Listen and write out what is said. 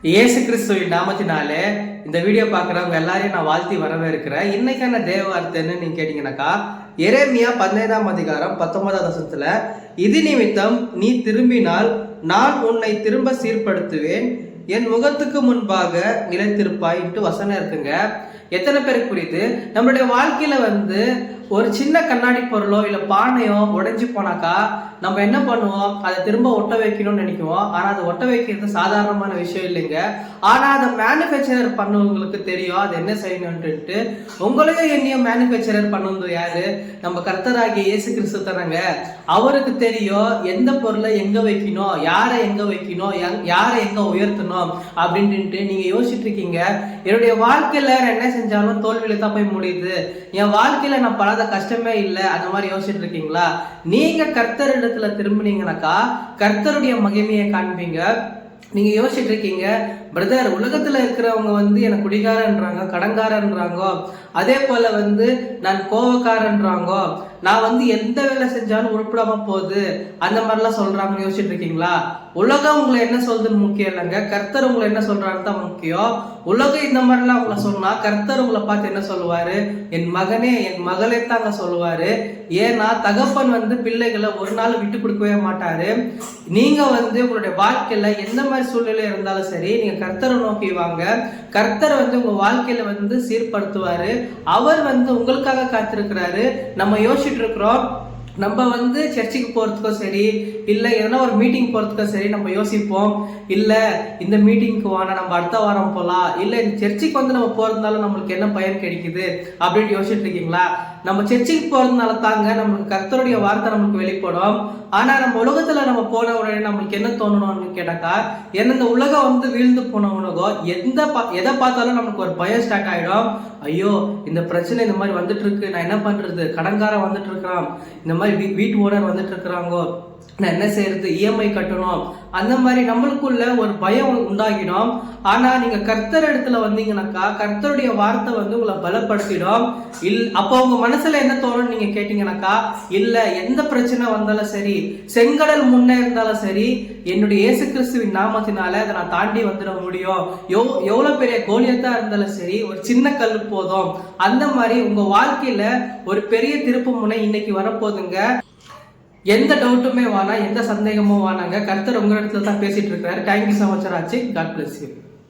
இயேசு கிறிஸ்துவின் நாமத்தினாலே இந்த வீடியோ பார்க்குறவங்க எல்லாரையும் நான் வாழ்த்தி வரவேற்கிறேன். இன்னைக்கான தேவ வார்த்தைன்னு நீங்க கேட்டீங்கன்னாக்கா, எரேமியா 15 இது நிமித்தம் நீ திரும்பினால் நான் உன்னை திரும்ப சீர்படுத்துவேன், என் முகத்துக்கு முன்பாக நிலைத்திருப்பாயின்ட்டு வசனம் இருக்குங்க. எத்தனை பேருக்கு புரியுது? நம்மளுடைய வாழ்க்கையில ஒரு சின்ன கண்ணாடி பொருளோ இல்லை பானையோ உடைஞ்சு போனாக்கா நம்ம என்ன பண்ணுவோம்? அதை திரும்ப ஒட்ட வைக்கணும்னு நினைக்குவோம். ஆனால் அதை ஒட்ட வைக்கிறது சாதாரணமான விஷயம் இல்லைங்க. ஆனால் அதை மேனுஃபேக்சரர் பண்ணவங்களுக்கு தெரியும் அது என்ன செய்யணும்ட்டு. உங்களையும் என்னையும் மேனுஃபேக்சரர் பண்ணது யாரு? நம்ம கர்த்தராகிய இயேசு கிறிஸ்து தானங்க. அவருக்கு தெரியும் எந்த பொருளை எங்க வைக்கணும், யாரை எங்க வைக்கணும், யாரை எங்க உயர்த்தணும் அப்படின்ட்டு. நீங்க யோசிச்சுட்டு இருக்கீங்க, என்னுடைய வாழ்க்கையில என்ன செஞ்சாலும் தோல்வியில தான் போய் முடியுது, என் வாழ்க்கையில நான் படாத கஷ்டமே இல்லை, அந்த மாதிரி யோசிச்சுட்டு இருக்கீங்களா? நீங்க கர்த்தர் இடத்துல திரும்பினீங்கன்னாக்கா கர்த்தருடைய மகிமையை காண்பீங்க. நீங்க யோசிச்சுட்டு இருக்கீங்க, பிரதர் உலகத்துல இருக்கிறவங்க எனக்கு குடிகாரன்றாங்க, கடன்காரன்றாங்க, அதே போல நான் கோவக்காரன்றாங்க, நான் எந்த வேலை செஞ்சாலும் உருப்படாம போகுது, அந்த மாதிரிலாம் சொல்றாங்கன்னு யோசிச்சுட்டு இருக்கீங்களா? உலகம் உங்களை என்ன சொல்றதுன்னு முக்கியம் இல்லைங்க, கர்த்தர் உங்களை என்ன சொல்றாரு தான் முக்கியம். உலகம் இந்த மாதிரிலாம் உங்களை சொன்னா கர்த்தர் உங்களை பார்த்து என்ன சொல்லுவாரு? என் மகனே என் மகளே தாங்க சொல்லுவாரு. ஏன்னா தகப்பன் பிள்ளைகளை ஒரு நாள் விட்டு கொடுக்கவே மாட்டாரு. நீங்க உங்களுடைய வாழ்க்கையில எந்த மாதிரி சூழ்நிலை இருந்தாலும் சரி, நீங்க கர்த்தரை நோக்கி வாங்க. கர்த்தர் உங்க வாழ்க்கையில சீர்படுத்துவாரு. அவர் உங்களுக்காக காத்திருக்கிறாரு. நம்ம யோசிச்சுட்டு இருக்கிறோம், நம்ம சர்ச்சுக்கு போறதுக்கோ சரி, இல்ல எதனா ஒரு மீட்டிங் போறதுக்கோ சரி, நம்ம யோசிப்போம், இல்ல இந்த மீட்டிங்க்கு வாங்க நம்ம அடுத்த வாரம் போலாம், இல்ல இந்த சர்ச்சுக்கு நம்ம போறதுனால நம்மளுக்கு என்ன பயன் கிடைக்குது அப்படின்னு யோசிச்சுட்டு இருக்கீங்களா? நம்ம சர்ச்சுக்கு போறதுனால தாங்க நம்மளுக்கு கர்த்தருடைய வார்த்தை நம்மளுக்கு வெளிப்படும். ஆனா நம்ம உலகத்துல நம்ம போன உடனே நம்மளுக்கு என்ன தோணணும்னு கேட்டாக்கா, என்ன இந்த உலகம் வீழ்ந்து போன உலகம், எதை பார்த்தாலும் நமக்கு ஒரு பயம் ஸ்டார்ட் ஆயிடும். ஐயோ இந்த பிரச்சனை இந்த மாதிரி வந்துட்டு இருக்கு, நான் என்ன பண்றது, கடன்காரன் வந்துட்டு இருக்கிறான், இந்த மாதிரி வீட்டு ஓனர் வந்துட்டு இருக்கிறாங்க, நான் என்ன செய்யறது, இஎம்ஐ கட்டணும், அந்த மாதிரி நம்மளுக்குள்ள ஒரு பயம் உண்டாகிடும். ஆனா நீங்க கர்த்தர் இடத்துல வந்தீங்கன்னாக்கா கர்த்தருடைய வார்த்தை உங்களை பலப்படுத்திடும். அப்போ உங்க மனசுல என்ன தோணும் நீங்க கேட்டீங்கன்னாக்கா, இல்ல எந்த பிரச்சனை வந்தாலும் சரி, செங்கடல் முன்னே இருந்தாலும் சரி, என்னுடைய இயேசு கிறிஸ்துவின் நாமத்தினால அதை நான் தாண்டி வந்துட முடியும். எவ்வளவு பெரிய கோலியத்தா இருந்தாலும் சரி, ஒரு சின்ன கல் போதும். அந்த மாதிரி உங்க வாழ்க்கையில ஒரு பெரிய திருப்பு முனை இன்னைக்கு வரப்போகுதுங்க. எந்த டவுட்டுமே வேணாம், எந்த சந்தேகமும் வேணாங்க. கர்த்தர் உங்க இடத்துல தான் பேசிட்டு இருக்காரு. Thank you so much Raji. God bless you.